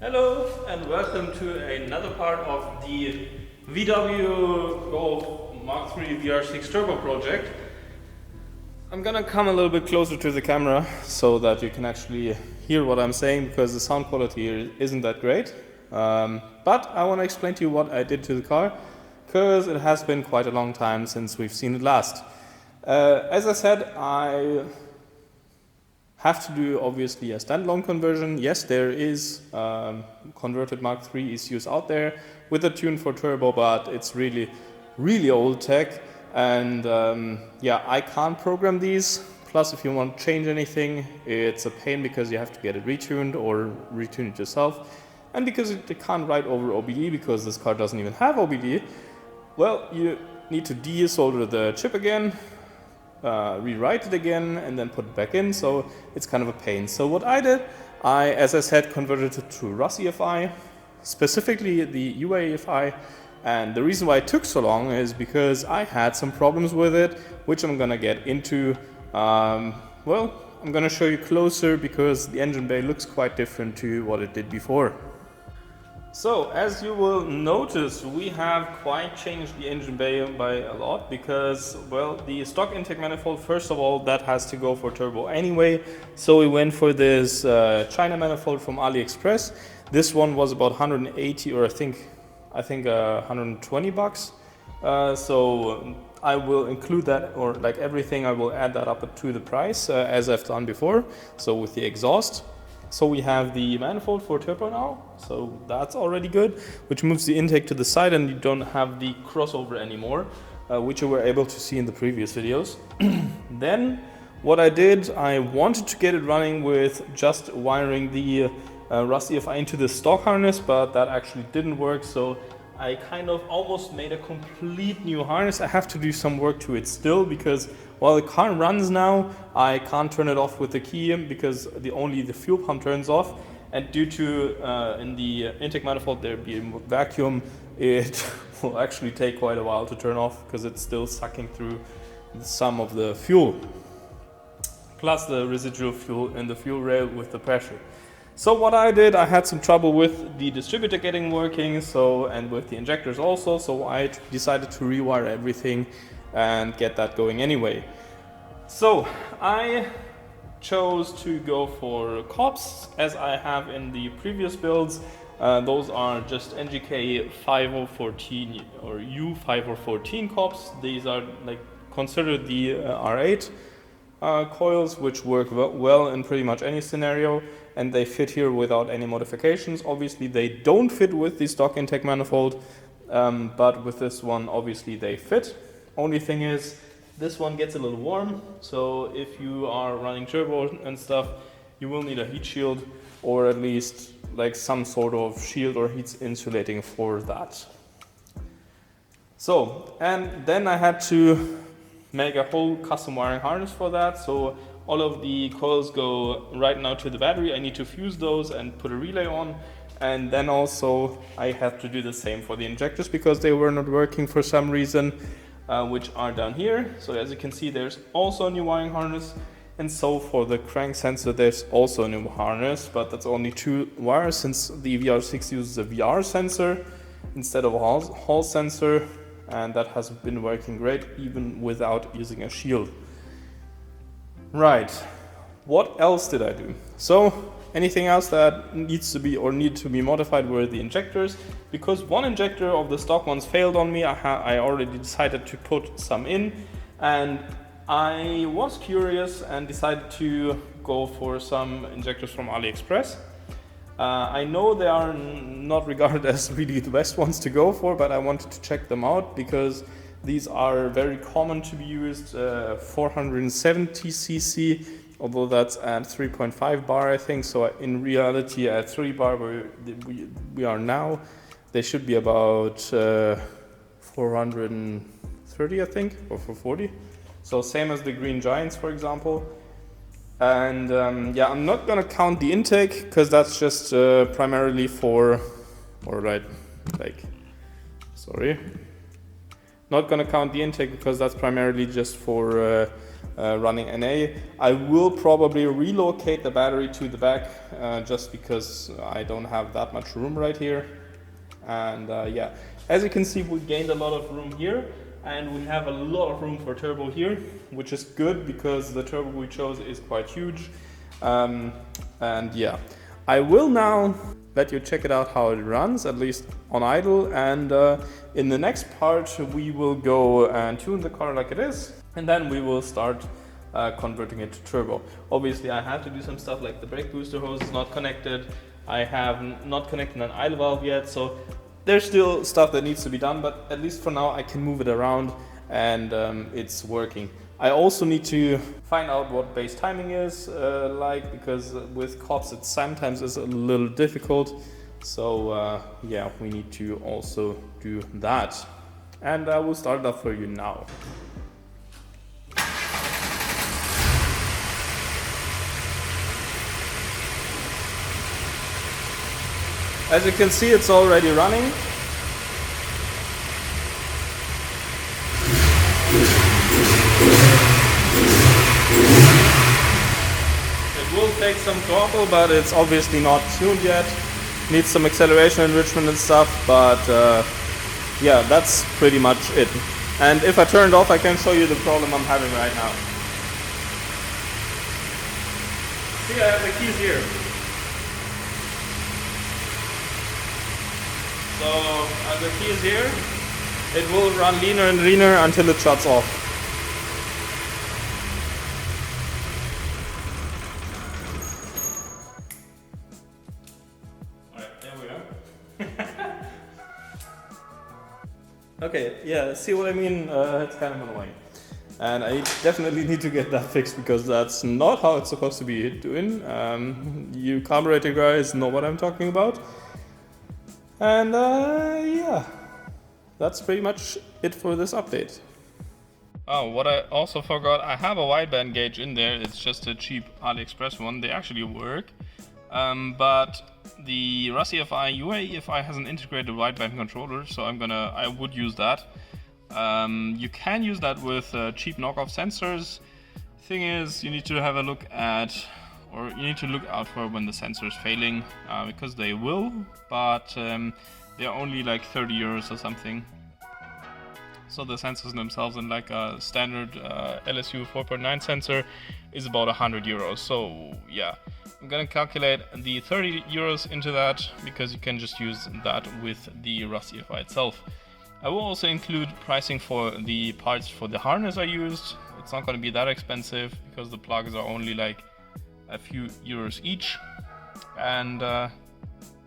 Hello and welcome to another part of the VW Golf Mark III VR6 Turbo project. I'm gonna come a little bit closer to the camera so that you can actually hear what I'm saying, because the sound quality here isn't that great. But I want to explain to you what I did to the car, because it has been quite a long time since we've seen it last. As I said, I have to do obviously a standalone conversion. Yes, there is converted Mark III ECUs out there with a tune for turbo, but it's really old tech, and yeah, I can't program these. Plus, if you want to change anything, it's a pain because you have to get it retuned or retune it yourself, and because it can't write over OBD because this car doesn't even have OBD, well, you need to desolder the chip again, rewrite it again, and then put it back in, so it's kind of a pain. So what I did, as I said, converted it to RUSEFI, specifically the UAEFI, and the reason why it took so long is because I had some problems with it, which I'm gonna get into. Well, I'm gonna show you closer because the engine bay looks quite different to what it did before. So, as you will notice, we have quite changed the engine bay by a lot because, well, the stock intake manifold, first of all, that has to go for turbo anyway. So we went for this China manifold from AliExpress. This one was about 180, or I think 120 bucks. So I will include that, or like everything, I will add that up to the price as I've done before. So with the exhaust. So we have the manifold for turbo now, so that's already good, which moves the intake to the side and you don't have the crossover anymore, which you were able to see in the previous videos. Then what I did, I wanted to get it running with just wiring the RUSEFI into the stock harness, but that actually didn't work, so I kind of almost made a complete new harness. I have to do some work to it still because while the car runs now, I can't turn it off with the key because only the fuel pump turns off. And due to in the intake manifold there being vacuum, it will actually take quite a while to turn off because it's still sucking through some of the fuel, plus the residual fuel in the fuel rail with the pressure. So what I did, I had some trouble with the distributor getting working, and with the injectors also, so I decided to rewire everything and get that going anyway. So I chose to go for COPs as I have in the previous builds. Those are just NGK 5014 or U5014 COPs. These are like considered the R8 coils, which work well in pretty much any scenario, and they fit here without any modifications. Obviously they don't fit with the stock intake manifold, but with this one obviously they fit. Only thing is this one gets a little warm, so if you are running turbo and stuff, you will need a heat shield, or at least like some sort of shield or heat insulating for that. So, and then I had to make a whole custom wiring harness for that. So all of the coils go right now to the battery. I need to fuse those and put a relay on. And then also I have to do the same for the injectors because they were not working for some reason, which are down here. So as you can see, there's also a new wiring harness. And so for the crank sensor, there's also a new harness, but that's only 2 wires since the VR6 uses a VR sensor instead of a Hall sensor. And that has been working great even without using a shield. Right, what else did I do? So anything else that needs to be modified were the injectors, because one injector of the stock ones failed on me. I already decided to put some in, and I was curious and decided to go for some injectors from AliExpress. I know they are not regarded as really the best ones to go for, but I wanted to check them out because these are very common to be used. 470cc, although that's at 3.5 bar I think, so in reality at 3 bar where we are now, they should be about 430 I think, or 440. So same as the Green Giants, for example. And yeah, I'm not gonna count the intake because that's just primarily for, not gonna count the intake because that's primarily just for running NA. I will probably relocate the battery to the back just because I don't have that much room right here. And yeah, as you can see, we gained a lot of room here, and we have a lot of room for turbo here, which is good because the turbo we chose is quite huge. And yeah, I will now let you check it out how it runs, at least on idle, and in the next part we will go and tune the car like it is, and then we will start converting it to turbo. Obviously I have to do some stuff, like the brake booster hose is not connected, I have not connected an idle valve yet, so there's still stuff that needs to be done, but at least for now I can move it around and it's working. I also need to find out what base timing is like, because with cops it sometimes is a little difficult. So yeah, we need to also do that. And I will start it up for you now. As you can see, it's already running. Will take some throttle, but it's obviously not tuned yet. Needs some acceleration enrichment and stuff, but yeah, that's pretty much it. And if I turn it off, I can show you the problem I'm having right now. See, I have the keys here. So as the key is here, it will run leaner and leaner until it shuts off. Okay, yeah, see what I mean? It's kind of annoying. And I definitely need to get that fixed because that's not how it's supposed to be doing. You carburetor guys know what I'm talking about. And yeah, that's pretty much it for this update. Oh, what I also forgot, I have a wideband gauge in there. It's just a cheap AliExpress one. They actually work. But the RUSEFI UAEFI has an integrated wideband controller, so I would use that. You can use that with cheap knockoff sensors. Thing is, you need to have a look at, or you need to look out for when the sensor is failing, because they will, but they're only like 30 euros or something. So the sensors themselves, and like a standard LSU 4.9 sensor is about 100 euros. So yeah, I'm gonna calculate the 30 euros into that because you can just use that with the RUSEFI itself. I will also include pricing for the parts for the harness I used. It's not gonna be that expensive because the plugs are only like a few euros each. And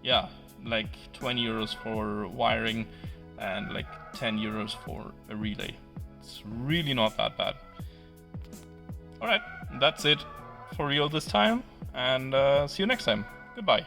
yeah, like 20 euros for wiring and like 10 euros for a relay. It's really not that bad. Alright, that's it for real this time, and see you next time. Goodbye.